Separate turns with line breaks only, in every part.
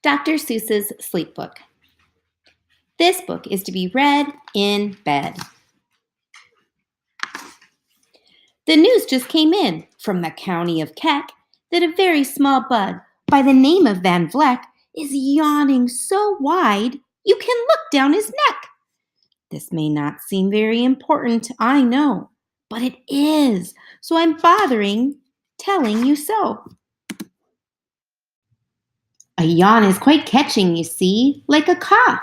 Dr. Seuss's Sleep Book. This book is to be read in bed. The news just came in from the county of Keck that a very small bug by the name of Van Vleck is yawning so wide you can look down his neck. This may not seem very important, I know, but it is, so I'm telling you so. A yawn is quite catching, you see, like a cough.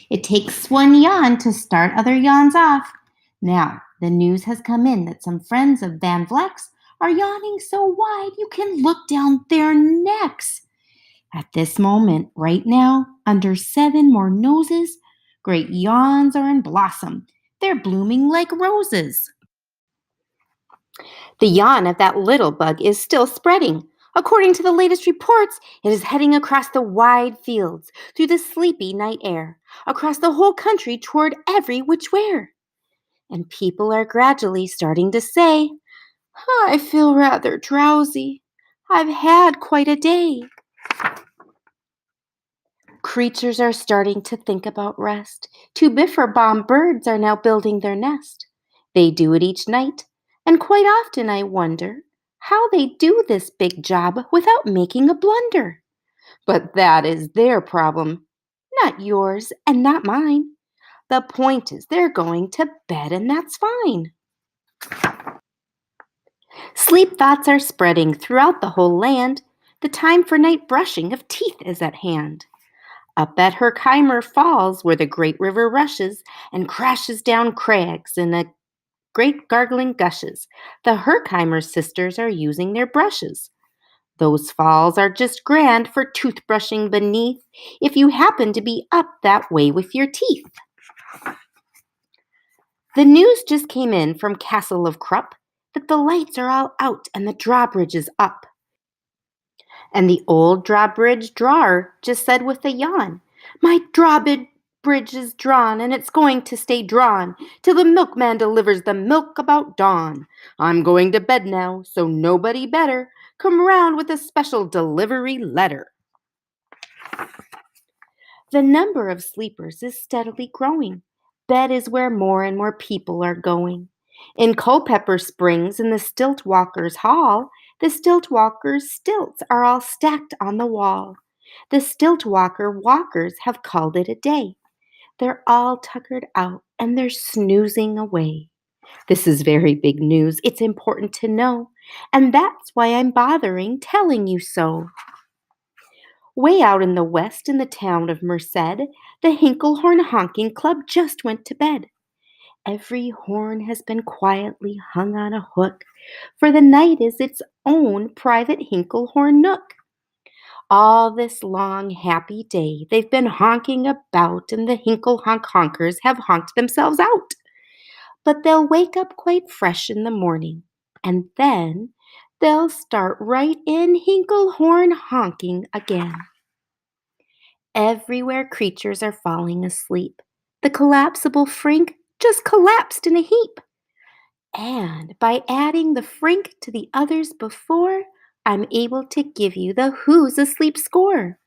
It takes one yawn to start other yawns off. Now, the news has come in that some friends of Van Vleck's are yawning so wide you can look down their necks. At this moment, right now, under 7 more noses, great yawns are in blossom. They're blooming like roses. The yawn of that little bug is still spreading. According to the latest reports, it is heading across the wide fields, through the sleepy night air, across the whole country toward every which where. And people are gradually starting to say, I feel rather drowsy. I've had quite a day. Creatures are starting to think about rest. Two biffer-bomb birds are now building their nest. They do it each night, and quite often I wonder how they do this big job without making a blunder. But that is their problem, not yours and not mine. The point is they're going to bed, and that's fine. Sleep thoughts are spreading throughout the whole land. The time for night brushing of teeth is at hand. Up at Herkimer Falls, where the great river rushes and crashes down crags in a great gargling gushes, the Herkimer sisters are using their brushes. Those falls are just grand for toothbrushing beneath, if you happen to be up that way with your teeth. The news just came in from Castle of Krupp that the lights are all out and the drawbridge is up. And the old drawbridge drawer just said with a yawn, My drawbridge is drawn, and it's going to stay drawn till the milkman delivers the milk about dawn. I'm going to bed now, so nobody better come round with a special delivery letter. The number of sleepers is steadily growing. Bed is where more and more people are going. In Culpeper Springs, in the Stilt Walkers' Hall, the Stilt Walkers' stilts are all stacked on the wall. The Stilt walkers have called it a day. They're all tuckered out and they're snoozing away. This is very big news. It's important to know, and that's why I'm bothering telling you so. Way out in the west, in the town of Merced, the Hinklehorn Honking Club just went to bed. Every horn has been quietly hung on a hook, for the night is its own private Hinklehorn nook. All this long, happy day they've been honking about, and the Hinklehonk honkers have honked themselves out. But they'll wake up quite fresh in the morning, and then they'll start right in Hinklehorn honking again. Everywhere creatures are falling asleep. The collapsible Frink just collapsed in a heap. And by adding the Frink to the others before, I'm able to give you the Who's Asleep score.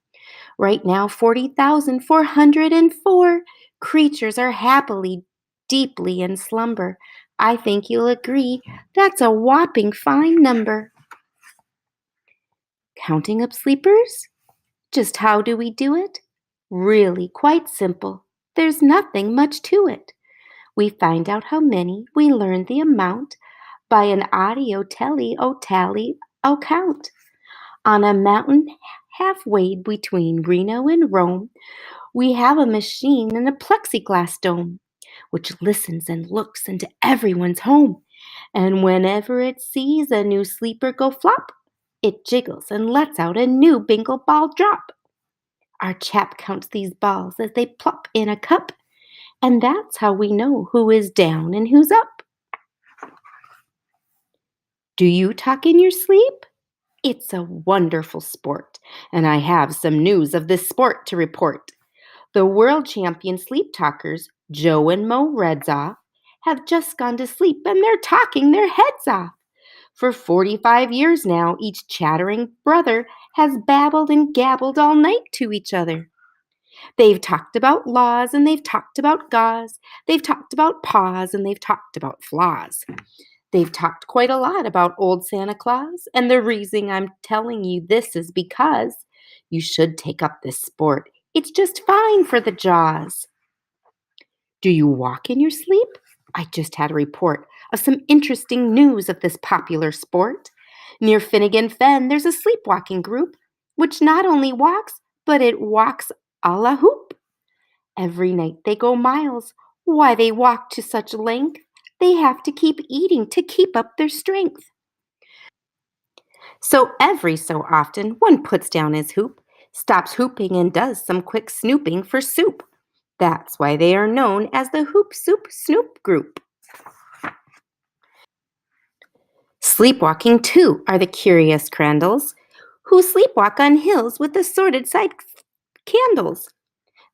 Right now, 40,404 creatures are happily, deeply in slumber. I think you'll agree that's a whopping fine number. Counting up sleepers? Just how do we do it? Really, quite simple. There's nothing much to it. We find out how many, we learn the amount by an tally count. On a mountain halfway between Reno and Rome, we have a machine in a plexiglass dome, which listens and looks into everyone's home. And whenever it sees a new sleeper go flop, it jiggles and lets out a new bingo ball drop. Our chap counts these balls as they plop in a cup, and that's how we know who is down and who's up. Do you talk in your sleep? It's a wonderful sport, and I have some news of this sport to report. The world champion sleep talkers, Joe and Mo Redzoff, have just gone to sleep, and they're talking their heads off. For 45 years now, each chattering brother has babbled and gabbled all night to each other. They've talked about laws and they've talked about gauze. They've talked about paws and they've talked about flaws. They've talked quite a lot about old Santa Claus, and the reason I'm telling you this is because you should take up this sport. It's just fine for the jaws. Do you walk in your sleep? I just had a report of some interesting news of this popular sport. Near Finnegan Fen, there's a sleepwalking group, which not only walks, but it walks a la hoop. Every night they go miles. Why they walk to such length? They have to keep eating to keep up their strength. So every so often, one puts down his hoop, stops hooping, and does some quick snooping for soup. That's why they are known as the Hoop Soup Snoop Group. Sleepwalking, too, are the curious Crandalls, who sleepwalk on hills with assorted side candles.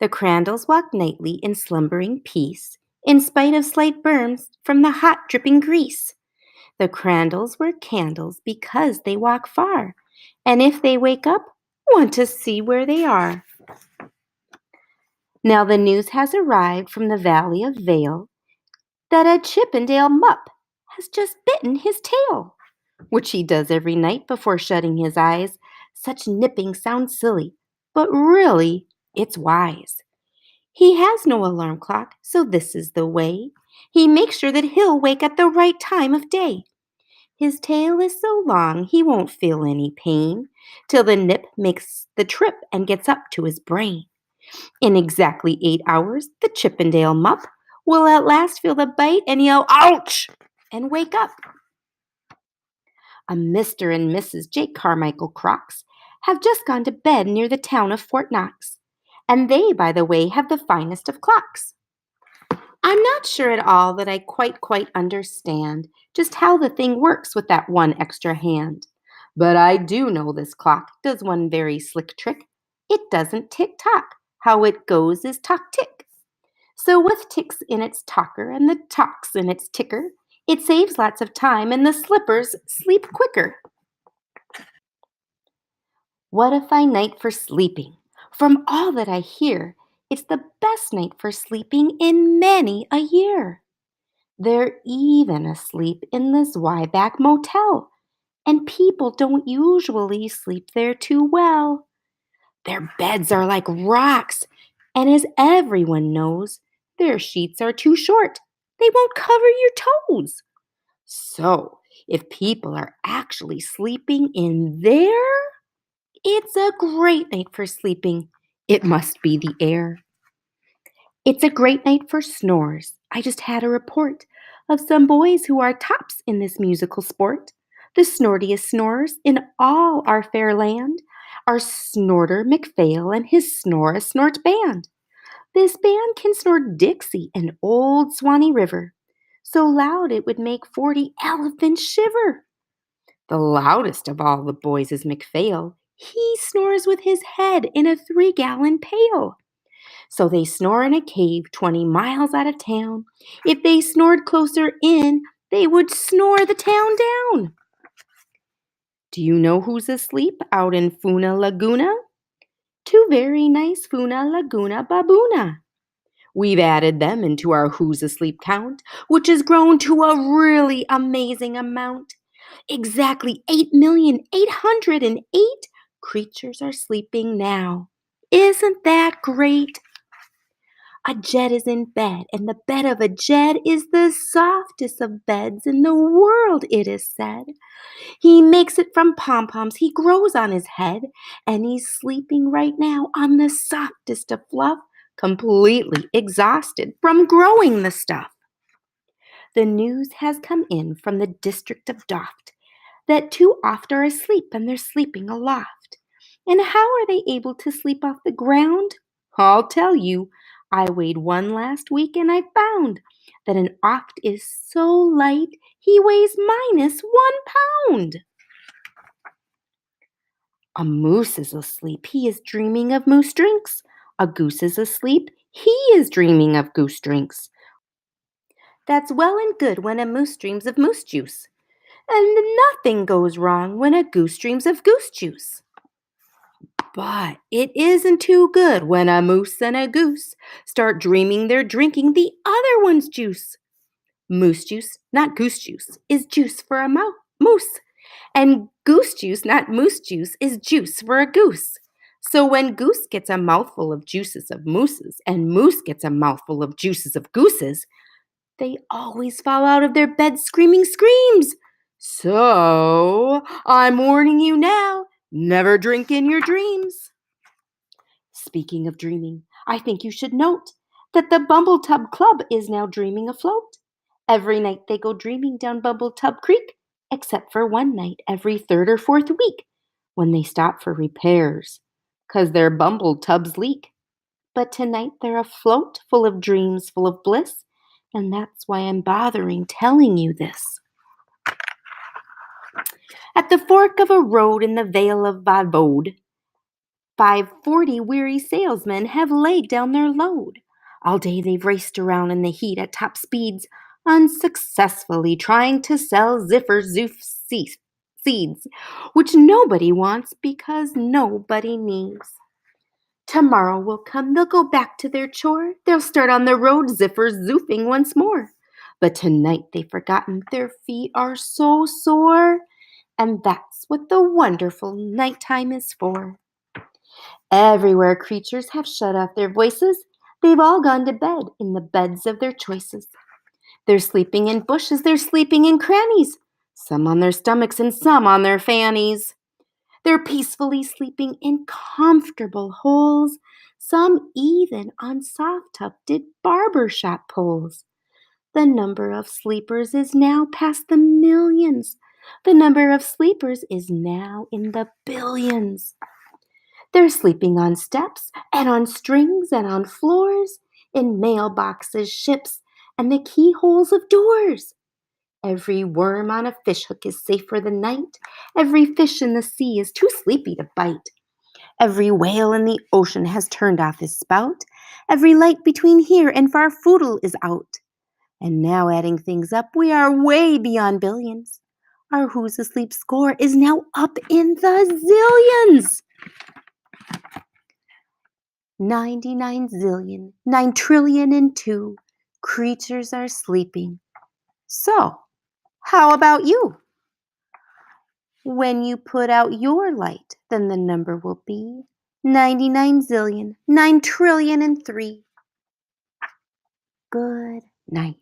The Crandalls walk nightly in slumbering peace, in spite of slight burns from the hot dripping grease. The Crandalls wear candles because they walk far, and if they wake up, want to see where they are. Now the news has arrived from the Valley of Vale that a Chippendale mup has just bitten his tail, which he does every night before shutting his eyes. Such nipping sounds silly, but really, it's wise. He has no alarm clock, so this is the way. He makes sure that he'll wake at the right time of day. His tail is so long he won't feel any pain till the nip makes the trip and gets up to his brain. In exactly 8 hours, the Chippendale mup will at last feel the bite and yell, "Ouch!" and wake up. A Mr. and Mrs. Jake Carmichael Crocs have just gone to bed near the town of Fort Knox, and they, by the way, have the finest of clocks. I'm not sure at all that I quite understand just how the thing works with that one extra hand. But I do know this clock does one very slick trick. It doesn't tick-tock. How it goes is tock-tick. So with ticks in its talker and the tocks in its ticker, it saves lots of time and the slippers sleep quicker. What a fine night for sleeping. From all that I hear, it's the best night for sleeping in many a year. They're even asleep in the Zwieback Motel, and people don't usually sleep there too well. Their beds are like rocks, and as everyone knows, their sheets are too short. They won't cover your toes. So, if people are actually sleeping in there, it's a great night for sleeping. It must be the air. It's a great night for snores. I just had a report of some boys who are tops in this musical sport. The snortiest snorers in all our fair land are Snorter McPhail and his Snore a Snort band. This band can snort Dixie and Old Swanee River, so loud it would make 40 elephants shiver. The loudest of all the boys is McPhail. He snores with his head in a 3-gallon pail. So they snore in a cave 20 miles out of town. If they snored closer in, they would snore the town down. Do you know who's asleep out in Funa Laguna? Two very nice Funa Laguna baboona. We've added them into our Who's Asleep count, which has grown to a really amazing amount. Exactly 8,808,000 creatures are sleeping now. Isn't that great? A Jed is in bed, and the bed of a Jed is the softest of beds in the world, it is said. He makes it from pom-poms he grows on his head, and he's sleeping right now on the softest of fluff, completely exhausted from growing the stuff. The news has come in from the district of Doft that two oft are asleep and they're sleeping aloft. And how are they able to sleep off the ground? I'll tell you. I weighed one last week and I found that an oft is so light he weighs -1 pound. A moose is asleep, he is dreaming of moose drinks. A goose is asleep, he is dreaming of goose drinks. That's well and good when a moose dreams of moose juice. And nothing goes wrong when a goose dreams of goose juice. But it isn't too good when a moose and a goose start dreaming they're drinking the other one's juice. Moose juice, not goose juice, is juice for a moose. And goose juice, not moose juice, is juice for a goose. So when goose gets a mouthful of juices of mooses and moose gets a mouthful of juices of gooses, they always fall out of their bed screaming screams. So I'm warning you now, never drink in your dreams. Speaking of dreaming, I think you should note that the Bumbletub Club is now dreaming afloat. Every night they go dreaming down Bumbletub Creek, except for one night every third or fourth week when they stop for repairs, 'cause their Bumbletubs leak. But tonight they're afloat, full of dreams, full of bliss, and that's why I'm bothering telling you this. At the fork of a road in the Vale of Vavode, 540 weary salesmen have laid down their load. All day they've raced around in the heat at top speeds, unsuccessfully trying to sell Ziffer Zoof seeds, which nobody wants because nobody needs. Tomorrow will come, they'll go back to their chore, they'll start on the road Ziffer Zoofing once more. But tonight they've forgotten their feet are so sore, and that's what the wonderful nighttime is for. Everywhere creatures have shut off their voices. They've all gone to bed in the beds of their choices. They're sleeping in bushes, they're sleeping in crannies, some on their stomachs and some on their fannies. They're peacefully sleeping in comfortable holes, some even on soft tufted barber shop poles. The number of sleepers is now past the millions. The number of sleepers is now in the billions. They're sleeping on steps and on strings and on floors, in mailboxes, ships, and the keyholes of doors. Every worm on a fishhook is safe for the night. Every fish in the sea is too sleepy to bite. Every whale in the ocean has turned off his spout. Every light between here and Farfoodle is out. And now, adding things up, we are way beyond billions. Our Who's Asleep score is now up in the zillions. 99 zillion, 9 trillion and 2 creatures are sleeping. So, how about you? When you put out your light, then the number will be 99 zillion, 9 trillion and 3. Good night.